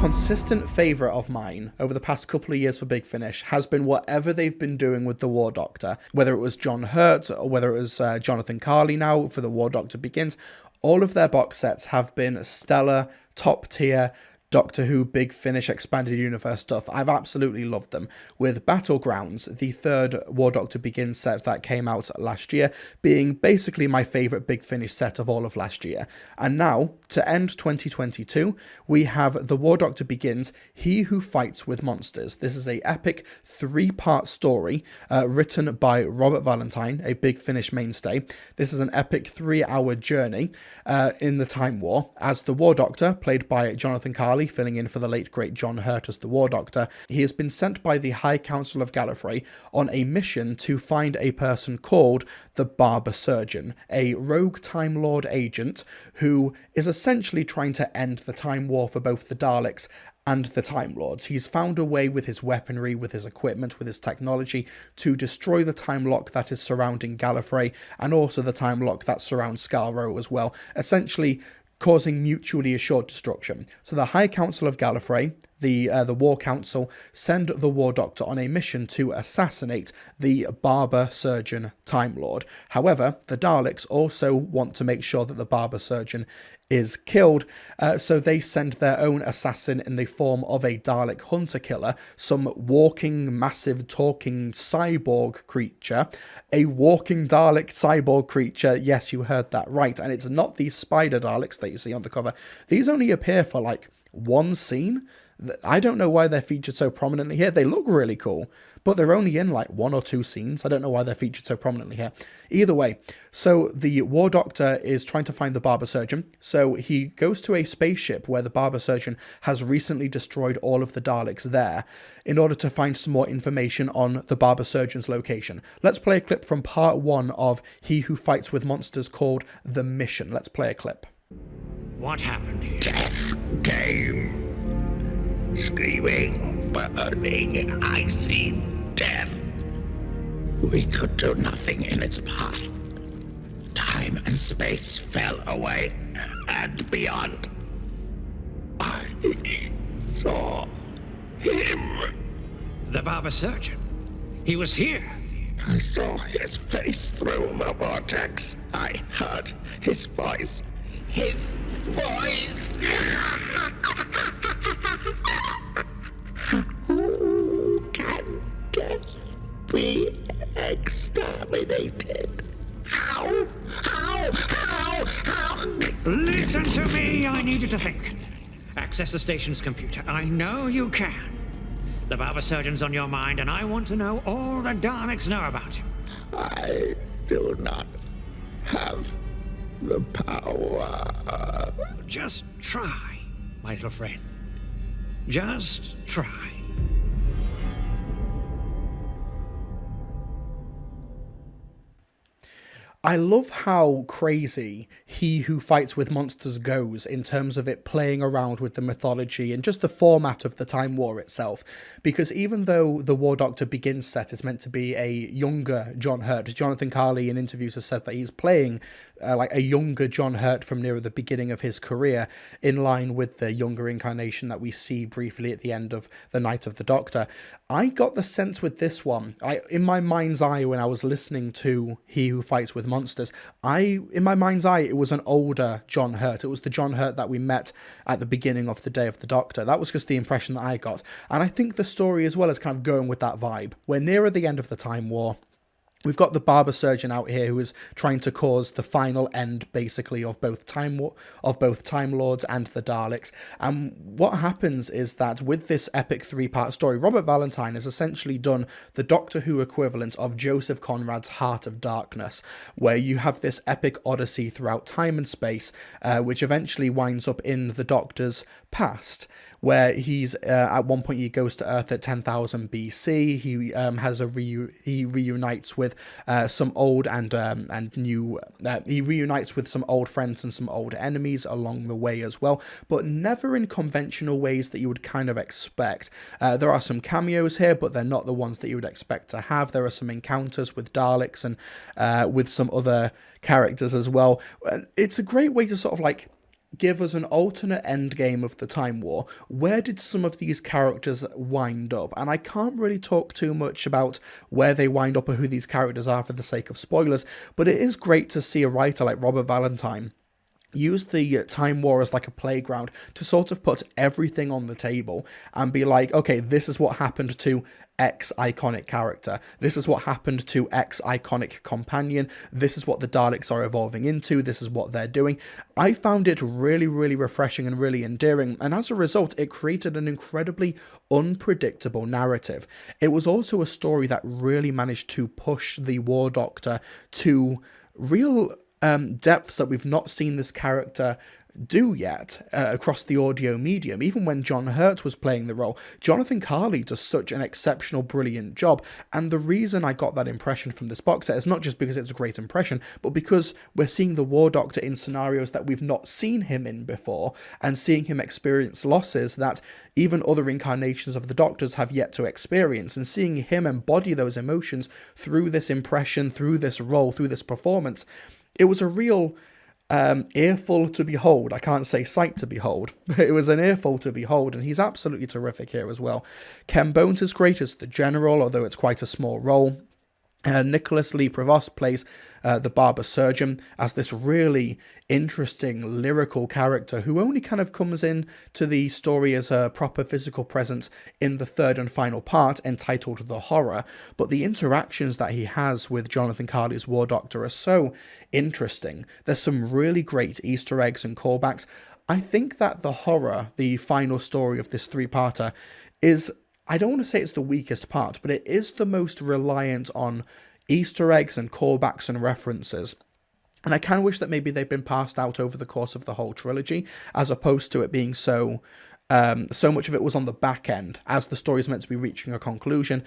consistent favourite of mine over the past couple of years for Big Finish has been whatever they've been doing with the War Doctor, whether it was John Hurt or whether it was Jonathan Carley now for the War Doctor Begins. All of their box sets have been stellar, top tier, Doctor Who Big Finish Expanded Universe stuff. I've absolutely loved them. With Battlegrounds, the third War Doctor Begins set that came out last year, being basically my favourite Big Finish set of all of last year. And now, to end 2022, we have the War Doctor Begins, He Who Fights with Monsters. This is a epic 3-part story written by Robert Valentine, a Big Finish mainstay. This is an epic 3-hour journey in the Time War, as the War Doctor, played by Jonathan Carley, filling in for the late great John Hurt as the War Doctor. He has been sent by the High Council of Gallifrey on a mission to find a person called the Barber Surgeon, a rogue Time Lord agent who is essentially trying to end the Time War for both the Daleks and the Time Lords. He's found a way with his weaponry, with his equipment, with his technology to destroy the time lock that is surrounding Gallifrey and also the time lock that surrounds Skaro as well, essentially causing mutually assured destruction. So the High Council of Gallifrey, the War Council, send the War Doctor on a mission to assassinate the Barber Surgeon Time Lord. However, the Daleks also want to make sure that the Barber Surgeon is killed, so they send their own assassin in the form of a Dalek hunter killer, some walking, massive, talking cyborg creature, a walking Dalek cyborg creature. Yes, you heard that right, and it's not these spider Daleks that you see on the cover. These only appear for like one scene. I don't know why they're featured so prominently here. They look really cool, but they're only in like 1 or 2 scenes. I don't know why they're featured so prominently here. Either way, so the War Doctor is trying to find the Barber Surgeon. So he goes to a spaceship where the Barber Surgeon has recently destroyed all of the Daleks there in order to find some more information on the Barber Surgeon's location. Let's play a clip from part 1 of He Who Fights with Monsters called The Mission. Let's play a clip. What happened here? Death came. Screaming, burning, icy death. We could do nothing in its path. Time and space fell away and beyond. I saw him. The Barber Surgeon. He was here. I saw his face through the vortex. I heard his voice. His voice! How can death be exterminated? How? Listen to me, I need you to think. Access the station's computer. I know you can. The Barber Surgeon's on your mind, and I want to know all the Daleks know about him. I do not have the power. Just try, my little friend. Just try. I love how crazy He Who Fights with Monsters goes in terms of it playing around with the mythology and just the format of the Time War itself. Because even though the War Doctor Begins set is meant to be a younger John Hurt, Jonathan Carley in interviews has said that he's playing like a younger John Hurt from near the beginning of his career, in line with the younger incarnation that we see briefly at the end of The Night of the Doctor. I got the sense with this one, in my mind's eye when I was listening to He Who Fights with Monsters, in my mind's eye, it was an older John Hurt. It was the John Hurt that we met at the beginning of the Day of the Doctor. That was just the impression that I got. And I think the story as well is kind of going with that vibe. We're nearer the end of the Time War. We've got the Barber Surgeon out here who is trying to cause the final end, basically, of both Time Lords and the Daleks. And what happens is that with this epic 3-part story, Robert Valentine has essentially done the Doctor Who equivalent of Joseph Conrad's Heart of Darkness, where you have this epic odyssey throughout time and space, which eventually winds up in the Doctor's past, where he's at one point he goes to Earth at 10,000 BC. He reunites with some old and new. He reunites with some old friends and some old enemies along the way as well, but never in conventional ways that you would kind of expect. There are some cameos here, but they're not the ones that you would expect to have. There are some encounters with Daleks and with some other characters as well. It's a great way to sort of like give us an alternate endgame of the Time War, where did some of these characters wind up? And I can't really talk too much about where they wind up or who these characters are for the sake of spoilers, but it is great to see a writer like Robert Valentine use the Time War as like a playground to sort of put everything on the table and be like, okay, this is what happened to X iconic character. This is what happened to X iconic companion. This is what the Daleks are evolving into. This is what they're doing. I found it really, really refreshing and really endearing. And as a result, it created an incredibly unpredictable narrative. It was also a story that really managed to push the War Doctor to real depths that we've not seen this character do yet across the audio medium. Even when John Hurt was playing the role, Jonathan Carley does such an exceptional, brilliant job. And the reason I got that impression from this box set is not just because it's a great impression, but because we're seeing the War Doctor in scenarios that we've not seen him in before, and seeing him experience losses that even other incarnations of the Doctors have yet to experience, and seeing him embody those emotions through this impression, through this role, through this performance. It was a real earful to behold. I can't say sight to behold, but it was an earful to behold, and he's absolutely terrific here as well. Ken Bones is great as the General, although it's quite a small role. Nicholas Lee Prevost plays the barber surgeon as this really interesting lyrical character who only kind of comes in to the story as a proper physical presence in the third and final part entitled The Horror, but the interactions that he has with Jonathan Carley's War Doctor are so interesting. There's some really great Easter eggs and callbacks. I think that The Horror, the final story of this three-parter, is, I don't want to say it's the weakest part, but it is the most reliant on Easter eggs and callbacks and references. And I kind of wish that maybe they'd been passed out over the course of the whole trilogy, as opposed to it being so much of it was on the back end, as the story's meant to be reaching a conclusion.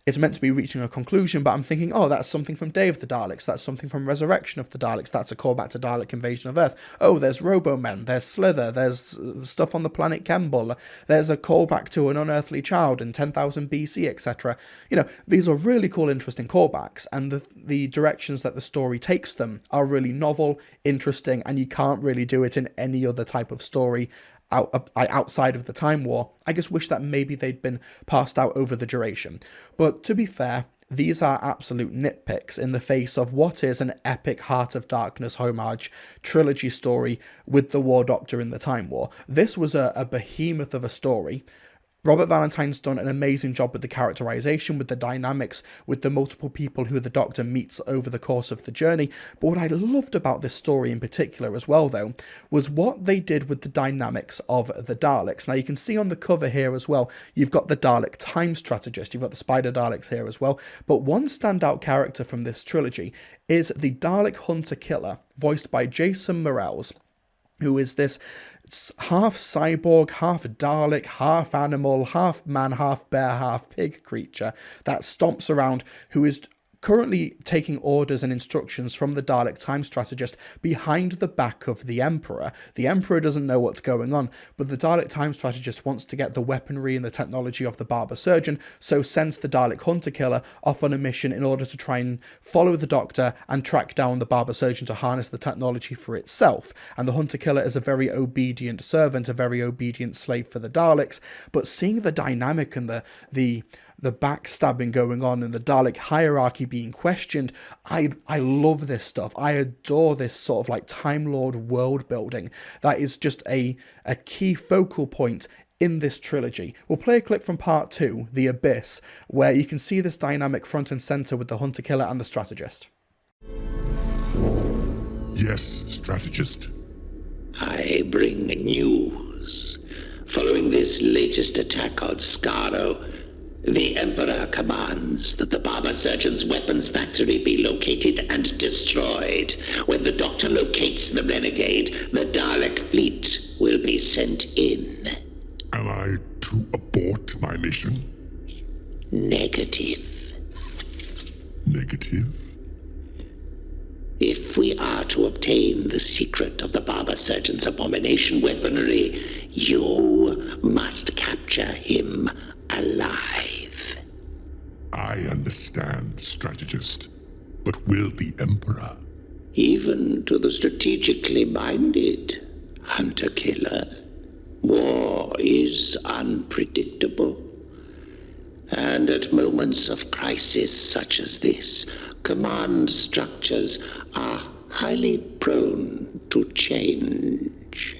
It's meant to be reaching a conclusion, but I'm thinking, oh, that's something from Day of the Daleks, that's something from Resurrection of the Daleks, that's a callback to Dalek Invasion of Earth. Oh, there's Robomen, there's Slither, there's stuff on the planet Kemble, there's a callback to an unearthly child in 10,000 BC, etc. You know, these are really cool, interesting callbacks, and the directions that the story takes them are really novel, interesting, and you can't really do it in any other type of story outside of the Time War. I just wish that maybe they'd been passed out over the duration. But to be fair, these are absolute nitpicks in the face of what is an epic Heart of Darkness homage trilogy story with the War Doctor in the Time War. This was a behemoth of a story. Robert Valentine's done an amazing job with the characterization, with the dynamics, with the multiple people who the Doctor meets over the course of the journey. But what I loved about this story in particular as well, though, was what they did with the dynamics of the Daleks. Now, you can see on the cover here as well, you've got the Dalek Time Strategist, you've got the Spider Daleks here as well. But one standout character from this trilogy is the Dalek Hunter Killer, voiced by Jason Mraz, who is this half cyborg, half Dalek, half animal, half man, half bear, half pig creature that stomps around, who is currently taking orders and instructions from the Dalek Time Strategist behind the back of the Emperor. The Emperor doesn't know what's going on, but the Dalek Time Strategist wants to get the weaponry and the technology of the Barber Surgeon, so sends the Dalek Hunter Killer off on a mission in order to try and follow the Doctor and track down the Barber Surgeon to harness the technology for itself. And the Hunter Killer is a very obedient servant, a very obedient slave for the Daleks, but seeing the dynamic and the backstabbing going on and the Dalek hierarchy being questioned, I love this stuff. I adore this sort of like Time Lord world building that is just a key focal point in this trilogy. We'll play a clip from part 2, The Abyss, where you can see this dynamic front and center with the Hunter Killer and the Strategist. Yes, Strategist. I bring news. Following this latest attack on Skaro, the Emperor commands that the Barber Surgeon's weapons factory be located and destroyed. When the Doctor locates the renegade, the Dalek fleet will be sent in. Am I to abort my mission? Negative. Negative? If we are to obtain the secret of the Barber Surgeon's abomination weaponry, you must capture him alive. I understand, Strategist. But will the Emperor? Even to the strategically minded, Hunter-killer. War is unpredictable. And at moments of crisis such as this, command structures are highly prone to change.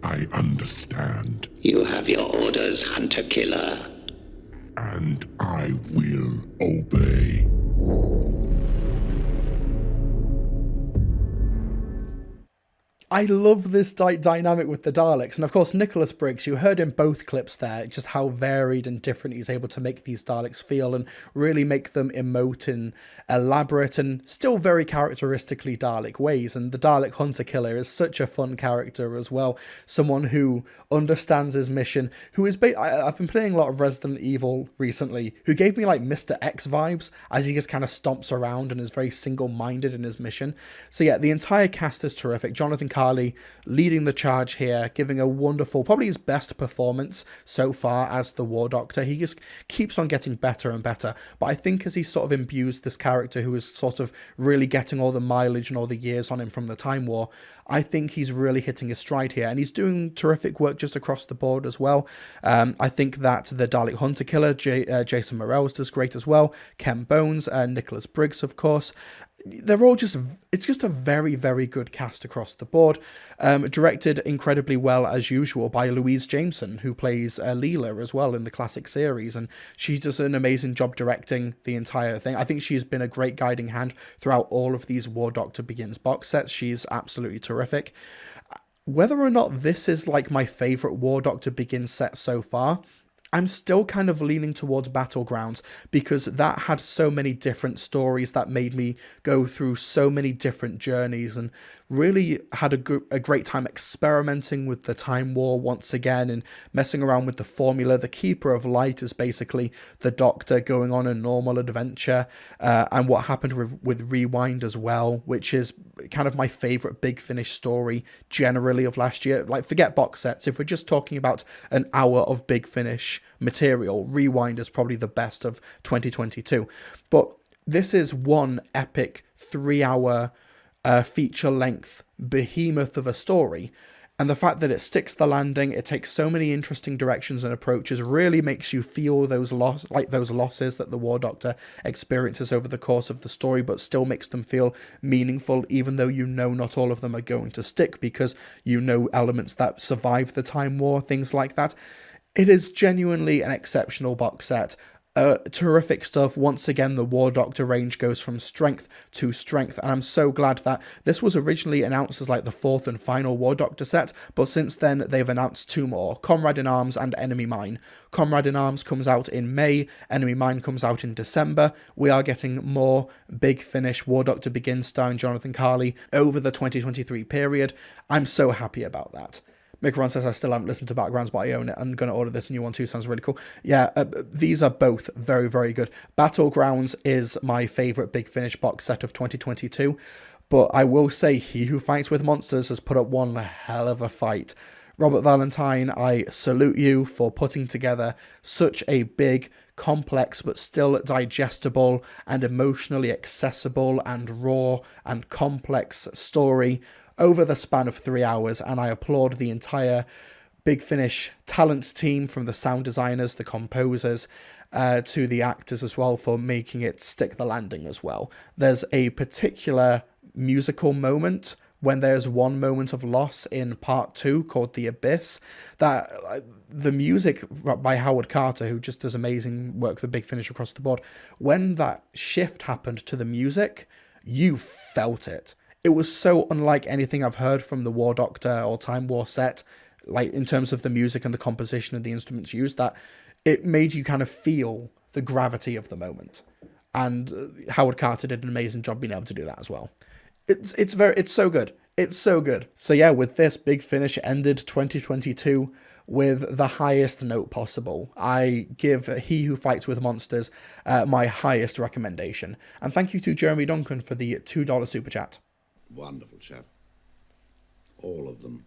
I understand, You have your orders, Hunter-killer. and I will obey. I love this dynamic with the Daleks. And of course, Nicholas Briggs, you heard in both clips there, just how varied and different he's able to make these Daleks feel and really make them emote in elaborate and still very characteristically Dalek ways. And the Dalek Hunter Killer is such a fun character as well. Someone who understands his mission, who is... I've been playing a lot of Resident Evil recently, who gave me like Mr. X vibes as he just kind of stomps around and is very single-minded in his mission. So yeah, the entire cast is terrific. Jonathan Carley leading the charge here, giving a wonderful, probably his best performance so far as the War Doctor. He just keeps on getting better and better. But I think as he sort of imbues this character who is sort of really getting all the mileage and all the years on him from the Time War, I think he's really hitting his stride here. And he's doing terrific work just across the board as well. I think that the Dalek Hunter Killer, Jason Morales, does great as well. Ken Bones, Nicholas Briggs, of course. They're all just, it's just a very, very good cast across the board. Directed incredibly well, as usual, by Louise Jameson, who plays Leela as well in the classic series. And she does an amazing job directing the entire thing. I think she's been a great guiding hand throughout all of these War Doctor Begins box sets. She's absolutely terrific. Whether or not this is like my favourite War Doctor Begins set so far, I'm still kind of leaning towards Battlegrounds because that had so many different stories that made me go through so many different journeys and really had a great time experimenting with the Time War once again and messing around with the formula. The Keeper of Light is basically the Doctor going on a normal adventure, and what happened with Rewind as well, which is kind of my favourite Big Finish story generally of last year. Like, forget box sets, if we're just talking about an hour of Big Finish material, Rewind is probably the best of 2022. But this is one epic 3-hour feature-length behemoth of a story, and the fact that it sticks the landing, it takes so many interesting directions and approaches, really makes you feel those losses that the War Doctor experiences over the course of the story, but still makes them feel meaningful, even though you know not all of them are going to stick, because you know elements that survive the Time War, things like that. It is genuinely an exceptional box set. Terrific stuff. Once again, the War Doctor range goes from strength to strength, and I'm so glad that this was originally announced as like the 4th and final War Doctor set, but since then they've announced 2 more, Comrade in Arms and Enemy Mine. Comrade in Arms comes out in May, Enemy Mine comes out in December. We are getting more Big Finish War Doctor Begins starring Jonathan Carley over the 2023 period. I'm so happy about that. Mick Ron says, I still haven't listened to Battlegrounds, but I own it. I'm going to order this new one too. Sounds really cool. Yeah, these are both very, very good. Battlegrounds is my favourite Big Finish box set of 2022. But I will say, He Who Fights with Monsters has put up one hell of a fight. Robert Valentine, I salute you for putting together such a big, complex, but still digestible and emotionally accessible and raw and complex story over the span of 3 hours, and I applaud the entire Big Finish talent team, from the sound designers, the composers, to the actors as well, for making it stick the landing as well. There's a particular musical moment when there's one moment of loss in part 2 called The Abyss, that the music by Howard Carter, who just does amazing work for Big Finish across the board, when that shift happened to the music, you felt it. It was so unlike anything I've heard from the War Doctor or Time War set, like in terms of the music and the composition and the instruments used, that it made you kind of feel the gravity of the moment. And Howard Carter did an amazing job being able to do that as well. It's so good. It's so good. So yeah, with this, Big Finish ended 2022 with the highest note possible. I give He Who Fights with Monsters my highest recommendation. And thank you to Jeremy Duncan for the $2 super chat. Wonderful chap. All of them.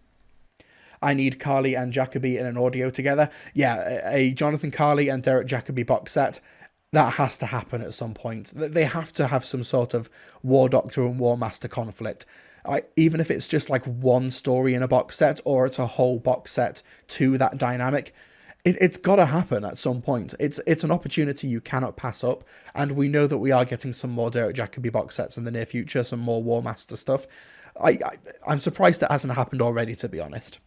I need Carley and Jacoby in an audio together. Yeah, a Jonathan Carley and Derek Jacoby box set. That has to happen at some point. They have to have some sort of War Doctor and War Master conflict. Even if it's just like one story in a box set, or it's a whole box set to that dynamic, it's got to happen at some point. It's an opportunity you cannot pass up, and we know that we are getting some more Derek Jacobi box sets in the near future, some more War Master stuff. I'm surprised that hasn't happened already, to be honest.